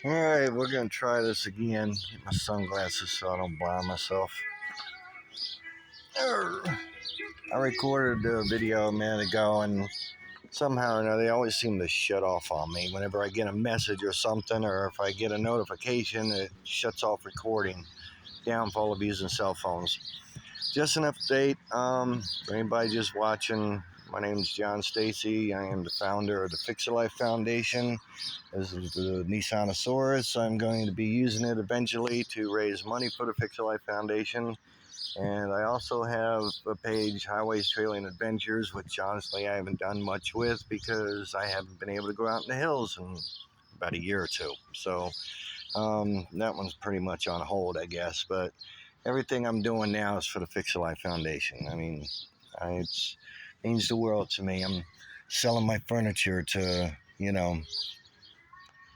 Alright, we're gonna try this again. Get my sunglasses so I don't blind myself. I recorded a video a minute ago and somehow or another they always seem to shut off on me. Whenever I get a message or something, or if I get a notification, it shuts off recording. Downfall of using cell phones. Just an update. For anybody just watching, my name is John Stacy. I am the founder of the Fix Your Life Foundation. This is the Nissanosaurus. I'm going to be using it eventually to raise money for the Fix Your Life Foundation. And I also have a page, Highways Trailing Adventures, which honestly I haven't done much with because I haven't been able to go out in the hills in about a year or two. So that one's pretty much on hold, I guess. But everything I'm doing now is for the Fix Your Life Foundation. I mean, it's means the world to me. I'm selling my furniture to,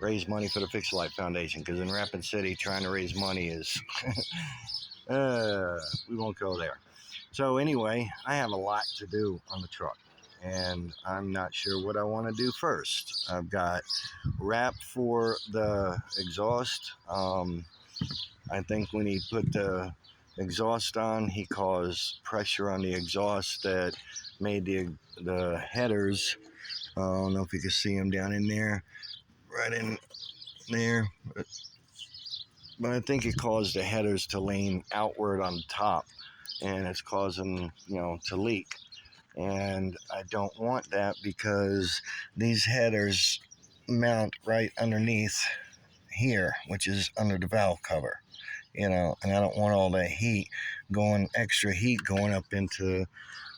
raise money for the Fix Your Life Foundation, because in Rapid City, trying to raise money is, we won't go there. So anyway, I have a lot to do on the truck, and I'm not sure what I want to do first. I've got wrap for the exhaust. I think when he put the exhaust on, he caused pressure on the exhaust that made the headers, I don't know if you can see them down in there, right in there, but I think it caused the headers to lean outward on top, and it's causing, to leak. And I don't want that because these headers mount right underneath here, which is under the valve cover, and I don't want all that extra heat going up into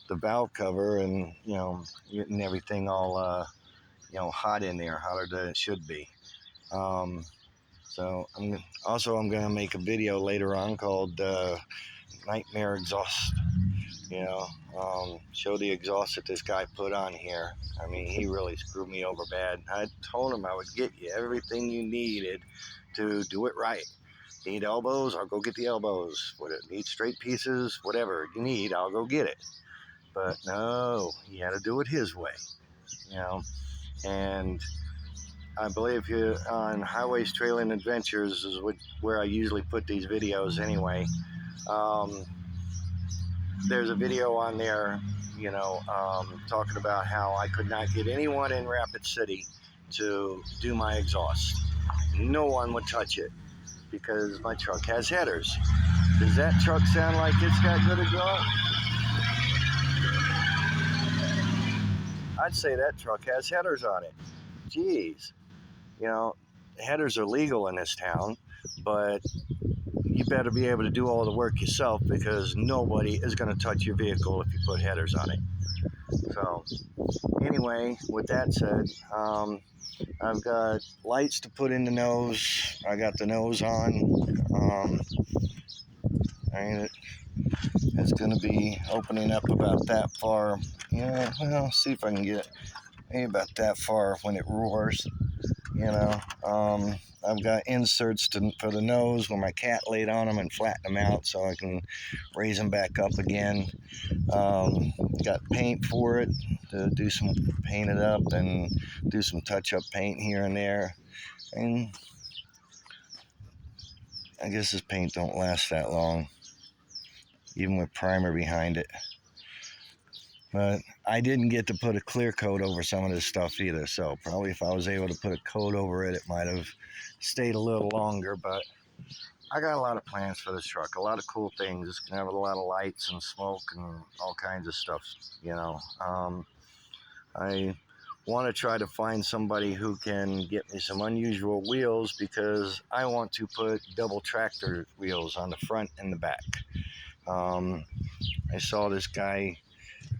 the valve cover and, getting everything all, hot in there, hotter than it should be. So I'm going to make a video later on called Nightmare Exhaust. Show the exhaust that this guy put on here. I mean, he really screwed me over bad. I told him I would get you everything you needed to do it right. Need elbows? I'll go get the elbows. Need straight pieces? Whatever you need, I'll go get it. But no, he had to do it his way. And I believe here on Highways Trailing Adventures is where I usually put these videos anyway. There's a video on there, talking about how I could not get anyone in Rapid City to do my exhaust. No one would touch it because my truck has headers. Does that truck sound like it's got good exhaust? I'd say that truck has headers on it. Jeez. Headers are legal in this town, but you better be able to do all the work yourself, because nobody is going to touch your vehicle if you put headers on it. So anyway, with that said, I've got lights to put in the nose. I got the nose on. And it's going to be opening up about that far. See if I can get maybe about that far when it roars. I've got inserts for the nose where my cat laid on them and flattened them out so I can raise them back up again. Got paint for it to paint it up and do some touch-up paint here and there. And I guess this paint don't last that long, even with primer behind it. But I didn't get to put a clear coat over some of this stuff either, so probably if I was able to put a coat over it, it might have stayed a little longer. But I got a lot of plans for this truck, a lot of cool things. It's going to have a lot of lights and smoke and all kinds of stuff, I want to try to find somebody who can get me some unusual wheels, because I want to put double tractor wheels on the front and the back. I saw this guy,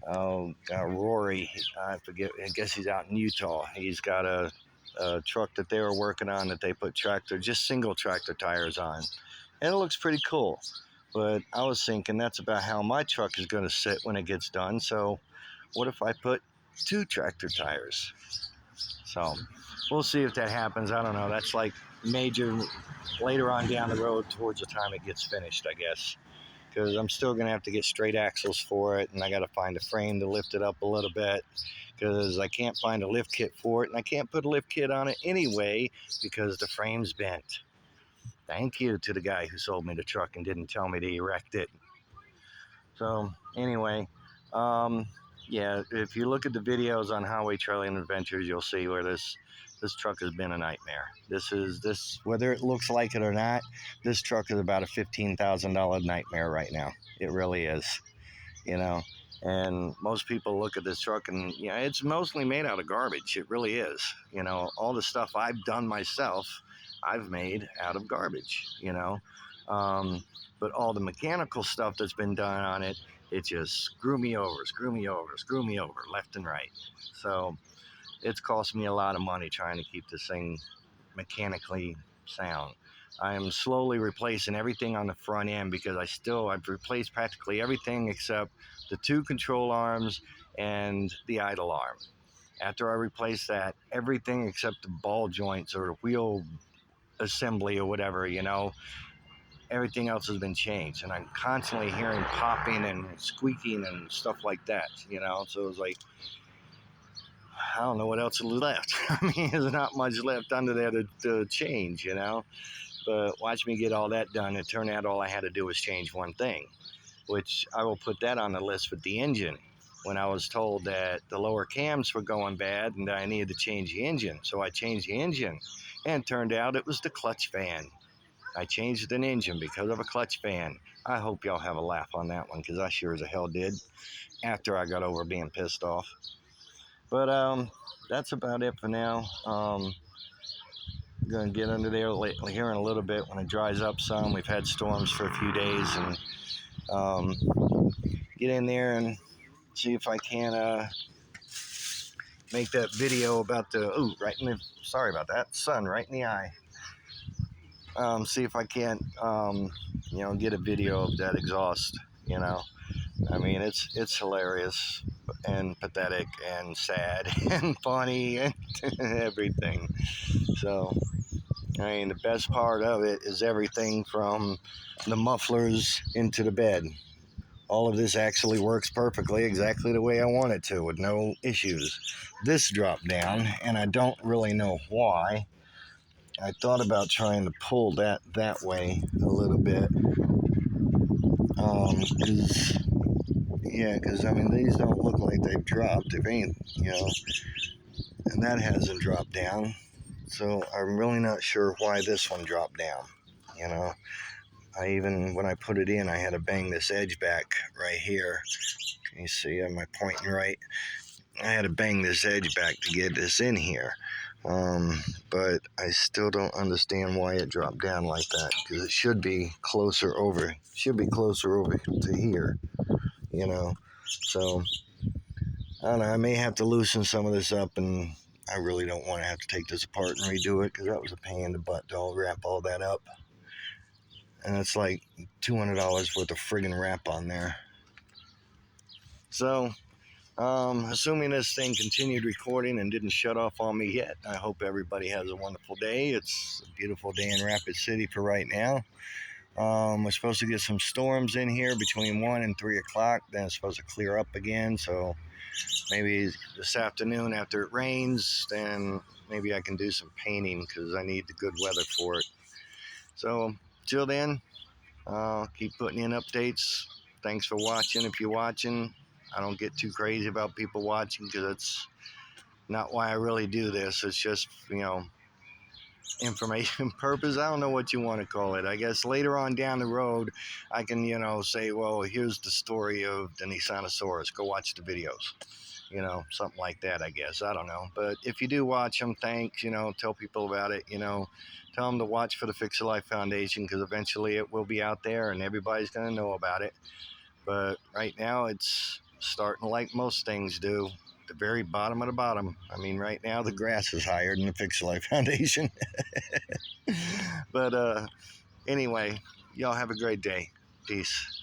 Rory, I forget, I guess he's out in Utah. He's got a truck that they were working on that they put just single tractor tires on. And it looks pretty cool. But I was thinking that's about how my truck is going to sit when it gets done. So what if I put 2 tractor tires? So we'll see if that happens. I don't know. That's like major later on down the road towards the time it gets finished, I guess. because I'm still going to have to get straight axles for it, and I got to find a frame to lift it up a little bit, because I can't find a lift kit for it, and I can't put a lift kit on it anyway because the frame's bent. Thank you to the guy who sold me the truck and didn't tell me to erect it. So anyway, yeah, if you look at the videos on Highway Trailing Adventures, you'll see where this truck has been a nightmare. This whether it looks like it or not, this truck is about a $15,000 nightmare right now. It really is, you know. And most people look at this truck and, you know, it's mostly made out of garbage. It really is. You know, all the stuff I've done myself, I've made out of garbage, you know. But all the mechanical stuff that's been done on it, it just screw me over, left and right. So it's cost me a lot of money trying to keep this thing mechanically sound. I am slowly replacing everything on the front end because I've replaced practically everything except the 2 control arms and the idle arm. After I replace that, everything except the ball joints or the wheel assembly or whatever, you know, everything else has been changed, and I'm constantly hearing popping and squeaking and stuff like that, you know. So it's like, I don't know what else is left. I mean, there's not much left under there to change, you know. But watch me get all that done. It turned out all I had to do was change one thing, which I will put that on the list with the engine. When I was told that the lower cams were going bad and that I needed to change the engine, so I changed the engine, and it turned out it was the clutch fan. I changed an engine because of a clutch fan. I hope y'all have a laugh on that one, because I sure as hell did after I got over being pissed off. But that's about it for now. I'm going to get under there here in a little bit when it dries up some. We've had storms for a few days, and get in there and see if I can make that video about sorry about that, sun right in the eye. See if I can't, you know, get a video of that exhaust, you know. I mean, it's hilarious and pathetic and sad and funny and everything. So, I mean, the best part of it is everything from the mufflers into the bed. All of this actually works perfectly, exactly the way I want it to, with no issues. This dropped down, and I don't really know why. I thought about trying to pull that way a little bit. Because I mean, these don't look like they've dropped. If ain't, you know, and that hasn't dropped down. So I'm really not sure why this one dropped down. You know, when I put it in, I had to bang this edge back right here. Can you see? Am I pointing right? I had to bang this edge back to get this in here. But I still don't understand why it dropped down like that, because it should be closer over to here, you know. So I don't know, I may have to loosen some of this up, and I really don't want to have to take this apart and redo it, because that was a pain in the butt to wrap all that up, and it's like $200 worth of friggin' wrap on there. So assuming this thing continued recording and didn't shut off on me yet, I hope everybody has a wonderful day. It's a beautiful day in Rapid City for right now. We're supposed to get some storms in here between 1 and 3 o'clock. Then it's supposed to clear up again. So maybe this afternoon after it rains, then maybe I can do some painting, because I need the good weather for it. So till then, keep putting in updates. Thanks for watching. If you're watching, I don't get too crazy about people watching, because it's not why I really do this. It's just, you know, information purpose. I don't know what you want to call it. I guess later on down the road, I can, you know, say, well, here's the story of the Nissanosaurus. Go watch the videos. You know, something like that, I guess. I don't know. But if you do watch them, thanks. You know, tell people about it. You know, tell them to watch for the Fix Your Life Foundation, because eventually it will be out there and everybody's going to know about it. But right now it's starting like most things do, the very bottom of the bottom. I mean, right now the grass is higher than the Fix Your Life Foundation. But anyway, y'all have a great day. Peace.